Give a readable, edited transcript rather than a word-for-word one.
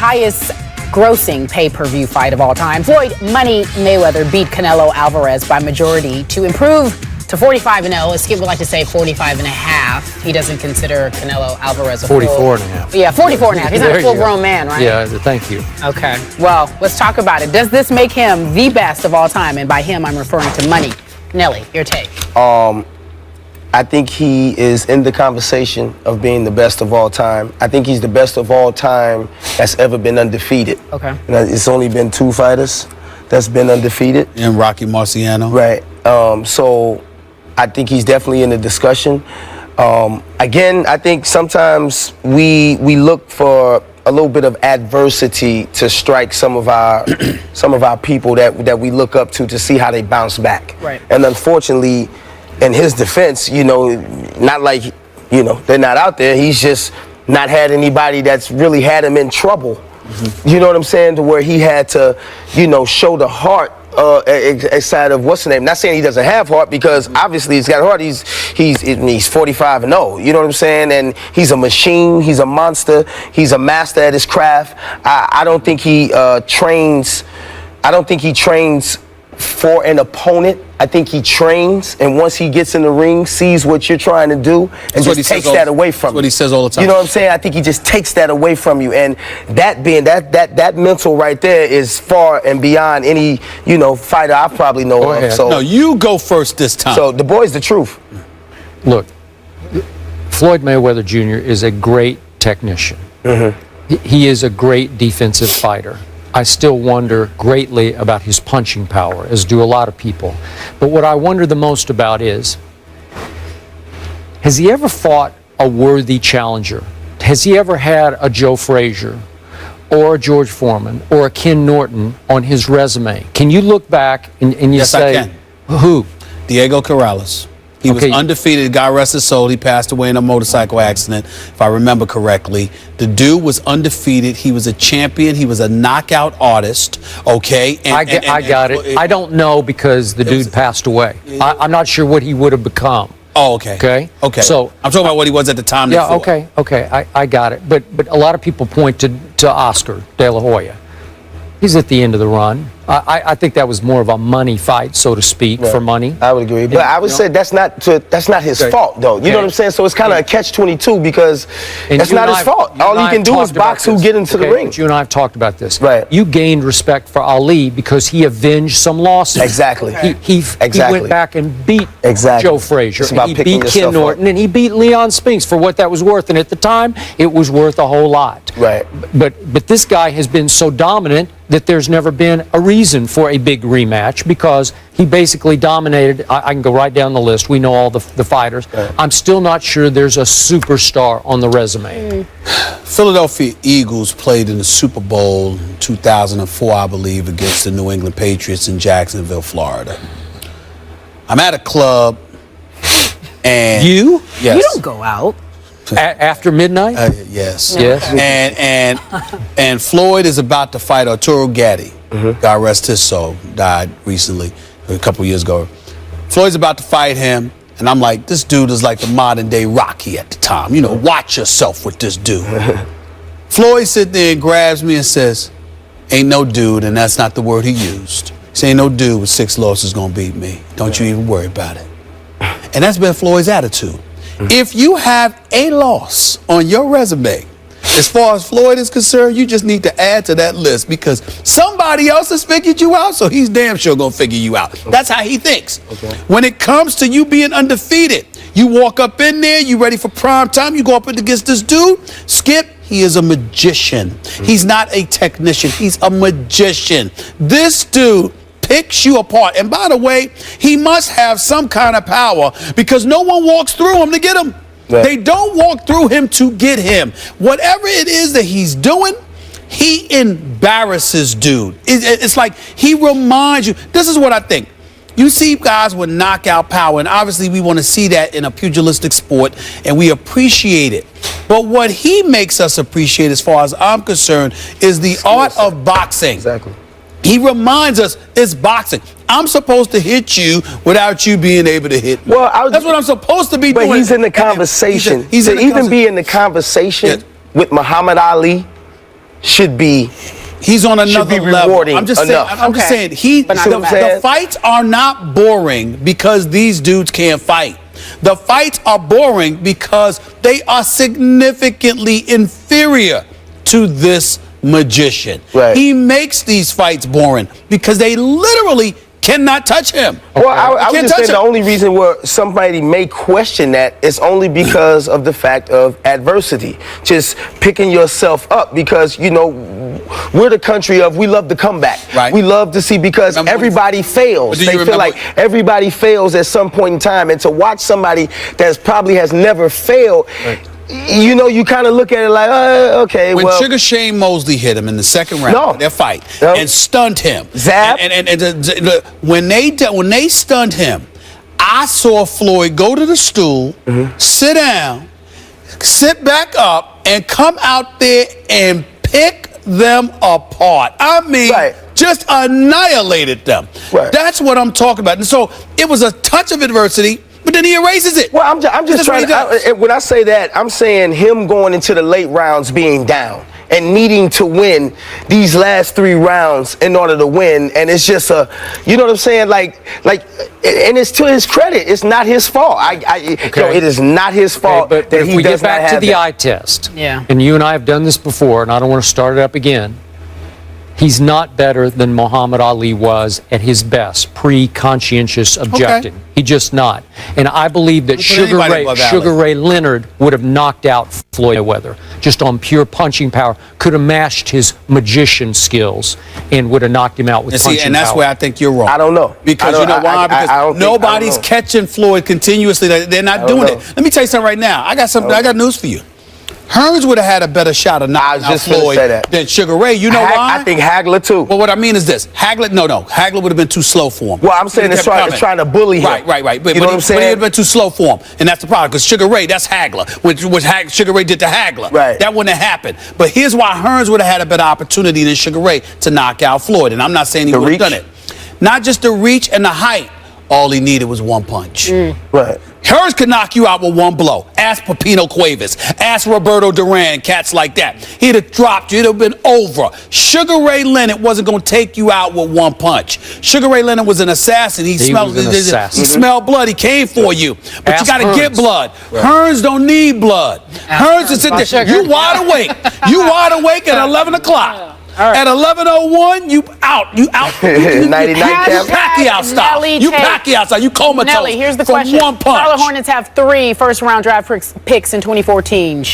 highest grossing pay-per-view fight of all time. Floyd Money Mayweather beat Canelo Alvarez by majority to improve to 45-0. Skip would like to say 45.5. He doesn't consider Canelo Alvarez a 44.5. Yeah, 44.5. He's not a full-grown man, right? Yeah, thank you. Okay. Well, let's talk about it. Does this make him the best of all time? And by him, I'm referring to Money. Nelly, your take. I think he is in the conversation of being the best of all time. I think he's the best of all time that's ever been undefeated. Okay. And it's only been 2 fighters that's been undefeated. And Rocky Marciano. Right. So I think he's definitely in the discussion. Again, I think sometimes we look for a little bit of adversity to strike some of our people that we look up to see how they bounce back. Right. And unfortunately, in his defense, not like, they're not out there. He's just not had anybody that's really had him in trouble. Mm-hmm. You know what I'm saying? To where he had to, show the heart side of what's the name. Not saying he doesn't have heart, because obviously he's got heart. He's 45-0. You know what I'm saying? And he's a machine. He's a monster. He's a master at his craft. I don't think he trains. I don't think he trains for an opponent. I think he trains, and once he gets in the ring, sees what you're trying to do, and just takes that away from you. That's what he says all the time. You know what I'm saying? I think he just takes that away from you, and that being that mental right there is far and beyond any fighter I probably know of. So no, you go first this time. So the boy's the truth. Look, Floyd Mayweather Jr. is a great technician. Mm-hmm. He is a great defensive fighter. I still wonder greatly about his punching power, as do a lot of people. But what I wonder the most about is, has he ever fought a worthy challenger? Has he ever had a Joe Frazier or a George Foreman or a Ken Norton on his resume? Can you look back and you say, I can. Who? Diego Corrales. He was undefeated. God rest his soul. He passed away in a motorcycle accident, if I remember correctly. The dude was undefeated. He was a champion. He was a knockout artist. Okay. I got it. I don't know, because the dude passed away. I'm not sure what he would have become. Oh, okay. Okay. So I'm talking about what he was at the time. Yeah. Okay. I got it. But a lot of people point to Oscar De La Hoya. He's at the end of the run. I think that was more of a money fight, so to speak, for money. I would agree, but I would say that's not his fault, though. You know what I'm saying? So it's kind of a catch-22, because that's not his fault. All he can do is box who get into the ring. But you and I have talked about this. Right. You gained respect for Ali because he avenged some losses. Exactly. He went back and beat Joe Frazier. And he beat Ken Norton, and he beat Leon Spinks for what that was worth. And at the time, it was worth a whole lot. Right. But this guy has been so dominant that there's never been a reason for a big rematch, because he basically dominated. I can go right down the list. We know all the fighters. Right. I'm still not sure there's a superstar on the resume. Philadelphia Eagles played in the Super Bowl in 2004, I believe, against the New England Patriots in Jacksonville, Florida. I'm at a club, and you? Yes. You don't go out. After midnight? Yes. No. Yes. And Floyd is about to fight Arturo Gatti. Mm-hmm. God rest his soul. Died recently, a couple years ago. Floyd's about to fight him, and I'm like, this dude is like the modern day Rocky at the time. Watch yourself with this dude. Floyd sits there and grabs me and says, ain't no dude, and that's not the word he used. He said, ain't no dude with 6 losses gonna beat me. Don't you even worry about it. And that's been Floyd's attitude. If you have a loss on your resume, as far as Floyd is concerned, you just need to add to that list, because somebody else has figured you out, so he's damn sure gonna figure you out. That's how he thinks. Okay. When it comes to you being undefeated, you walk up in there, you ready for prime time, you go up against this dude, Skip, he is a magician. He's not a technician, he's a magician. This dude picks you apart. And by the way, he must have some kind of power, because no one walks through him to get him. Yeah. They don't walk through him to get him. Whatever it is that he's doing, he embarrasses dude. It's like he reminds you. This is what I think. You see guys with knockout power, and obviously we want to see that in a pugilistic sport, and we appreciate it. But what he makes us appreciate, as far as I'm concerned, is the art of boxing. Exactly. He reminds us it's boxing. I'm supposed to hit you without you being able to hit me. Well, that's what I'm supposed to be doing. But he's in the conversation. He's to even be in the conversation with Muhammad Ali, should be. He's on another level. rewarding I'm just enough. saying. I'm just saying. But not The fights are not boring because these dudes can't fight. The fights are boring because they are significantly inferior to this magician. Right. He makes these fights boring because they literally cannot touch him. Well, I was Can't just touch saying the him. only reason where somebody may question that is only because of the fact of adversity. Just picking yourself up because, you know, we're the country of we love to come back. Right. We love to see because Remember everybody fails. do you They feel remember- like everybody fails at some point in time. And to watch somebody that probably has never failed, you know, you kind of look at it like, okay, When well. Sugar Shane Mosley hit him in the second round No. of their fight No. and stunned him, Zap. when they stunned him, I saw Floyd go to the stool, sit down, sit back up, and come out there and pick them apart. I mean, Right. just annihilated them. Right. That's what I'm talking about. And so it was a touch of adversity, but then he erases it. Well, I'm just That's what trying he does. to. When I say that, I'm saying him going into the late rounds being down and needing to win these last 3 rounds in order to win. And it's just you know what I'm saying? Like, and it's to his credit. It's not his fault. Yo, it is not his fault but that if he we does get back not to have the that. eye test, Yeah. and you and I have done this before, and I don't want to start it up again. He's not better than Muhammad Ali was at his best, pre-conscientious objecting. He's just not. And I believe that Don't put anybody above Ali. Sugar Ray Leonard would have knocked out Floyd Mayweather just on pure punching power, could have matched his magician skills, and would have knocked him out with And punching see, and that's power. where I think you're wrong. I don't know. Because I you know don't- why? I Because don't think- nobody's I don't know. catching Floyd continuously. They're not doing know. it. Let me tell you something right now. I got news for you. Hearns would have had a better shot of knocking out just gonna Floyd say that. than Sugar Ray. You know why? I think Hagler too. Well, what I mean is this: Hagler would have been too slow for him. Well, I'm saying He it's kept trying to bully him. Right. But, You know what I'm But he saying? would have been too slow for him, and that's the problem. Because Sugar Ray, that's Hagler. What Sugar Ray did to Hagler, Right. that wouldn't have happened. But here's why Hearns would have had a better opportunity than Sugar Ray to knock out Floyd, and I'm not saying he The would have reach? done it. Not just the reach and the height. All he needed was one punch. Right. Hearns could knock you out with one blow. Ask Pepino Cuevas. Ask Roberto Duran, cats like that. He'd have dropped you. It'd have been over. Sugar Ray Leonard wasn't going to take you out with one punch. Sugar Ray Leonard was an assassin. He smelled was an assassin. He smelled blood. He came for you. But Ask you got to get Hearns. blood. Hearns don't need blood. Hearns is sitting there. You wide awake. You wide awake at 11 o'clock. At 11:01, you out. You out. You 99 cap. Pacquiao style. Nelly You take. Pacquiao style. You comatose. Nelly, here's the from question. one punch. Charlotte Hornets have 3 first-round draft picks in 2014.